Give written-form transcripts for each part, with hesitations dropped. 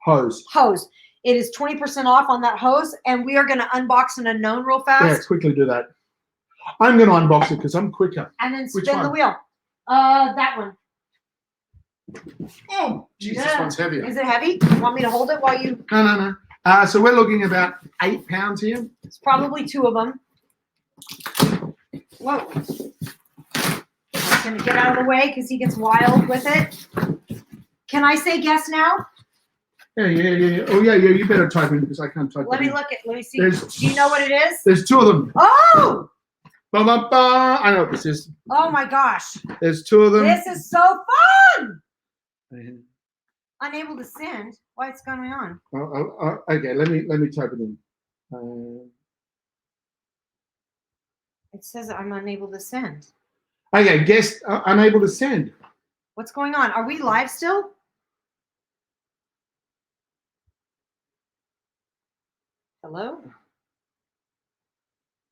Hose. Hose. It is 20% off on that hose, and we are going to unbox an unknown real fast. Yeah, quickly do that. I'm going to unbox it because I'm quicker. And then spin the wheel. That one. Oh, Jesus, this one's heavier. Is it heavy? Want me to hold it while you? No. So we're looking about 8 pounds here. It's probably 2 of them. Whoa. I'm going to get out of the way because he gets wild with it. Can I say guess now? Yeah. Oh, yeah. You better type in because I can't type. Let me look at. Let me see. Do you know what it is? There's 2 of them. Oh! Ba-ba-ba. I know what this is. Oh my gosh. There's 2 of them. This is so fun. Unable to send. What's going on? Okay. Let me type it in. It says I'm unable to send. Okay. Guess unable to send. What's going on? Are we live still? Hello?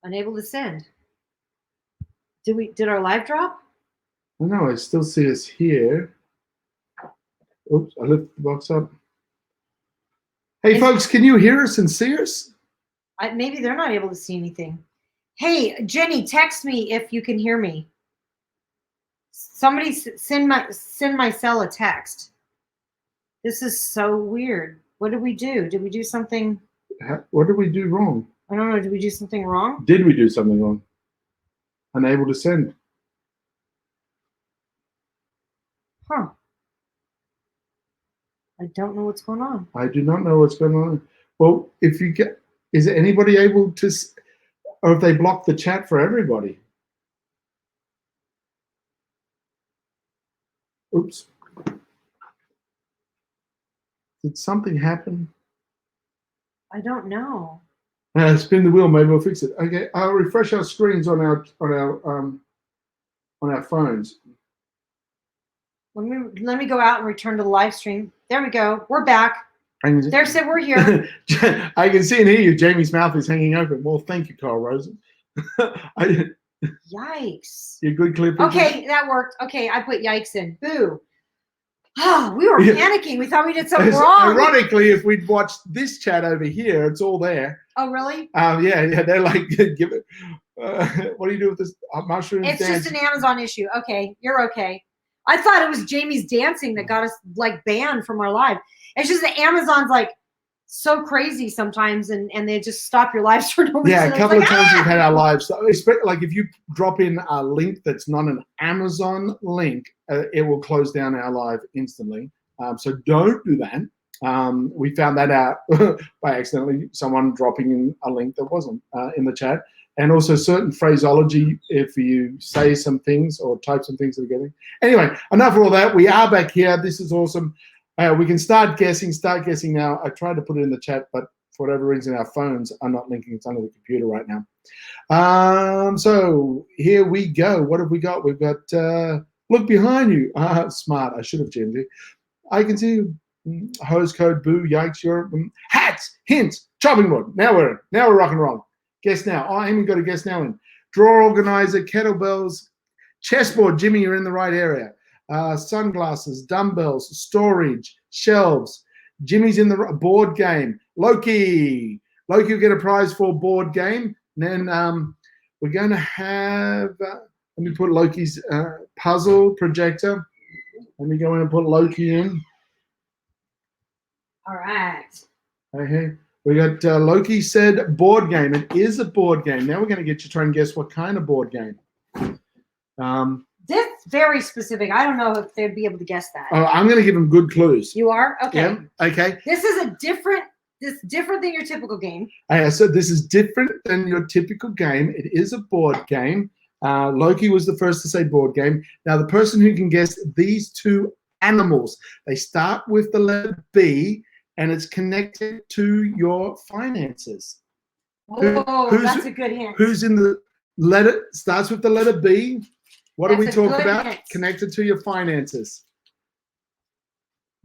Unable to send. Did our live drop? No, I still see us here. Oops, I lifted the box up. Hey, folks, can you hear us and see us? Maybe they're not able to see anything. Hey, Jenny, text me if you can hear me. Somebody send my cell a text. This is so weird. What did we do? Did we do something? What did we do wrong? I don't know. Did we do something wrong? Did we do something wrong? Unable to send. Huh. I don't know what's going on. I do not know what's going on. Well, if you get, is anybody able to, or if they block the chat for everybody? Oops. Did something happen? I don't know. Spin the wheel. Maybe we'll fix it. Okay. I'll refresh our screens on our phones. Let me go out and return to the live stream. There we go. We're back. There said we're here. I can see and hear you. Jamie's mouth is hanging open. Well, thank you, Carl Rosen. Yikes. You're good clip. Okay, that worked. Okay, I put yikes in. Boo. Oh, we were panicking. We thought we did something wrong. Ironically, if we'd watched this chat over here, it's all there. Oh, really? Yeah. They're like, give it. What do you do with this mushroom? It's just an Amazon issue. Okay, you're okay. I thought it was Jamie's dancing that got us like banned from our live. It's just that Amazon's like so crazy sometimes, and they just stop your lives for no reason. Yeah, a couple of times we've had our lives. So like if you drop in a link that's not an Amazon link, it will close down our live instantly. So don't do that. We found that out by accidentally, someone dropping in a link that wasn't in the chat. And also certain phraseology, if you say some things or type some things that are getting. Anyway, enough of all that. We are back here. This is awesome. We can start guessing now. I tried to put it in the chat, but for whatever reason, our phones are not linking. It's under the computer right now. So here we go. What have we got? We've got, look behind you. Smart. I should have changed it. I can see you. Hose code, boo, yikes, you're hats, hints, chopping board. Now we're rock and roll. Guess now. Oh, I haven't got a guess now in. Drawer organizer, kettlebells, chessboard. Jimmy, you're in the right area. Sunglasses, dumbbells, storage, shelves. Jimmy's in the board game. Loki will get a prize for board game. And then we're going to have, let me put Loki's puzzle projector. Let me go in and put Loki in. All right. Okay. We got Loki said board game. It is a board game. Now we're going to get you to try and guess what kind of board game. This is very specific. I don't know if they'd be able to guess that. I'm going to give them good clues. You are? Okay. Yeah. Okay. This is different than your typical game. So this is different than your typical game. It is a board game. Loki was the first to say board game. Now the person who can guess these 2 animals, they start with the letter B, and it's connected to your finances. Oh, that's a good hint. Who's in the letter, starts with the letter B. What do we talk about? Hint. Connected to your finances.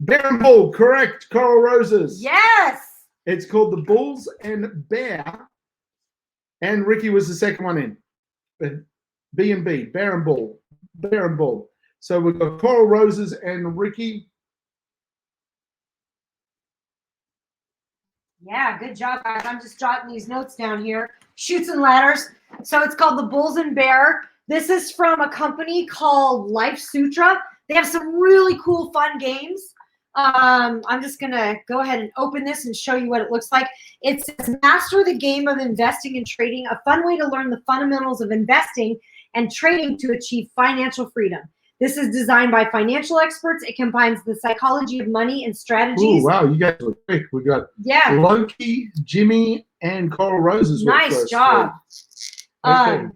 Bear and Bull, correct, Coral Roses. Yes. It's called the Bulls and Bear. And Ricky was the second one in. B and B, Bear and Bull. Bear and Bull. So we've got Coral Roses and Ricky. Yeah, good job, guys. I'm just jotting these notes down here. Chutes and ladders. So it's called the Bulls and Bear. This is from a company called Life Sutra. They have some really cool, fun games. I'm just going to go ahead and open this and show you what it looks like. It says, master the game of investing and trading, a fun way to learn the fundamentals of investing and trading to achieve financial freedom. This is designed by financial experts. It combines the psychology of money and strategies. Oh, wow, you guys were quick. We got Loki, Jimmy, and Coral Roses. Nice job. Okay.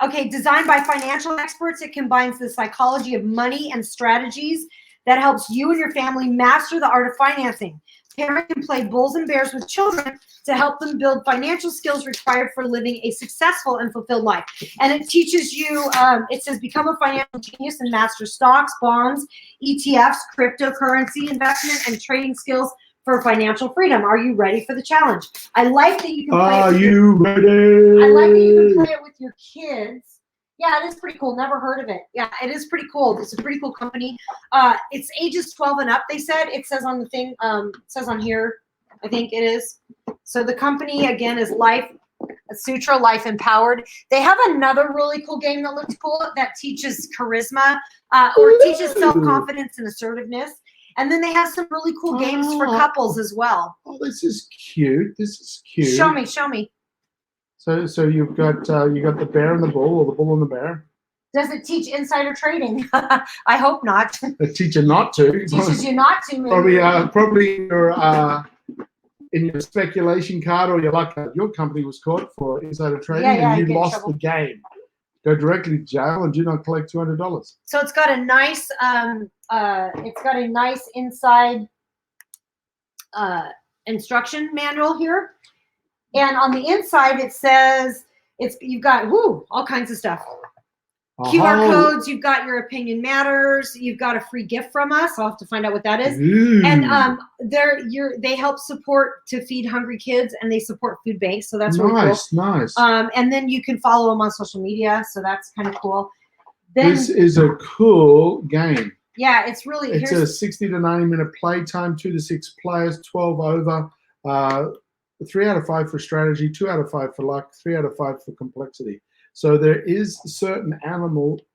Okay, designed by financial experts, it combines the psychology of money and strategies that helps you and your family master the art of financing. Parents can play Bulls and Bears with children to help them build financial skills required for living a successful and fulfilled life. And it teaches you, it says, become a financial genius and master stocks, bonds, ETFs, cryptocurrency investment, and trading skills for financial freedom. Are you ready for the challenge? I like that you can play Are it with you ready? I like that you can play it with your kids. Yeah, it is pretty cool. Never heard of it. Yeah, it is pretty cool. It's a pretty cool company. It's ages 12 and up, they said. It says on the thing, it says on here, I think it is. So the company, again, is Life Sutra, Life Empowered. They have another really cool game that looks cool that teaches charisma or teaches self-confidence and assertiveness. And then they have some really cool games for couples as well. Oh, this is cute. This is cute. Show me, show me. So you've got the bear and the bull, or the bull and the bear. Does it teach insider trading? I hope not. It teaches you not to. It teaches you not to. Maybe. Probably in your speculation card or your luck card, your company was caught for insider trading and you lost the game. Go directly to jail and do not collect $200. So it's got a nice inside instruction manual here. And on the inside, it says you've got all kinds of stuff. QR codes. You've got your opinion matters. You've got a free gift from us. I'll have to find out what that is. And they help support to feed hungry kids, and they support food banks. So that's really cool. Nice. And then you can follow them on social media. So that's kind of cool. Then, this is a cool game. Yeah, it's really. It's a 60 to 90 minute play time, 2 to 6 players, 12 over. 3 out of 5 for strategy, 2 out of 5 for luck, 3 out of 5 for complexity. So there is certain elements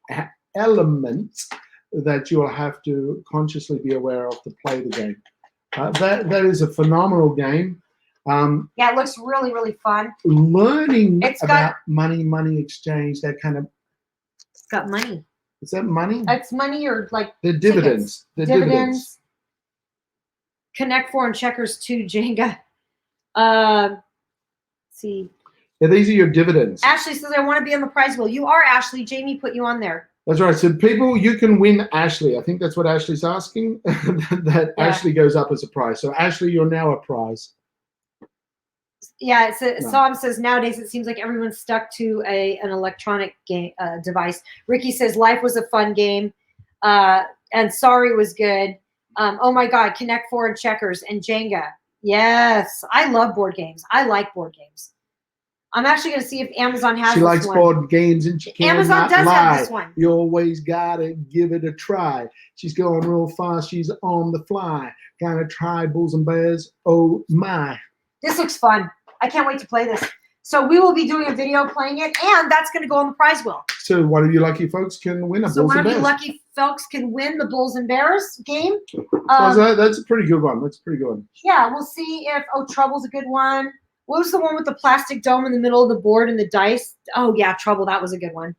that you will have to consciously be aware of to play the game. That is a phenomenal game. Yeah, it looks really, really fun. Learning about money exchange, that kind of. It's got money. Is that money? It's money or like the dividends. The dividends. Connect Four and Checkers 2 Jenga. Let's see. Yeah, these are your dividends. Ashley says, I want to be on the prize wheel. You are, Ashley. Jamie put you on there. That's right. So people, you can win Ashley. I think that's what Ashley's asking. that Ashley goes up as a prize. So Ashley, you're now a prize. Yeah, Sam says, nowadays it seems like everyone's stuck to an electronic game device. Ricky says, life was a fun game. And sorry was good. Oh my God, Connect Four and Checkers and Jenga. Yes, I love board games. I like board games. I'm actually going to see if Amazon has this one. She likes board games and she cannot Amazon does lie. have this one. You always got to give it a try. She's going real fast. She's on the fly. Kind of try Bulls and Bears. Oh, my. This looks fun. I can't wait to play this. So we will be doing a video playing it, and that's going to go on the prize wheel. So one of you lucky folks can win a Bulls and Bears. So one of you lucky folks can win the Bulls and Bears game. That's a pretty good one. That's a pretty good one. Yeah, we'll see if Trouble's a good one. What was the one with the plastic dome in the middle of the board and the dice? Oh, yeah, Trouble. That was a good one.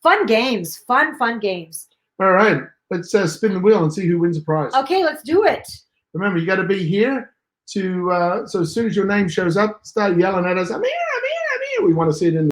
Fun games. Fun games. All right. Let's spin the wheel and see who wins a prize. Okay, let's do it. Remember, you got to be here to so as soon as your name shows up, start yelling at us, I'm here. We want to see it in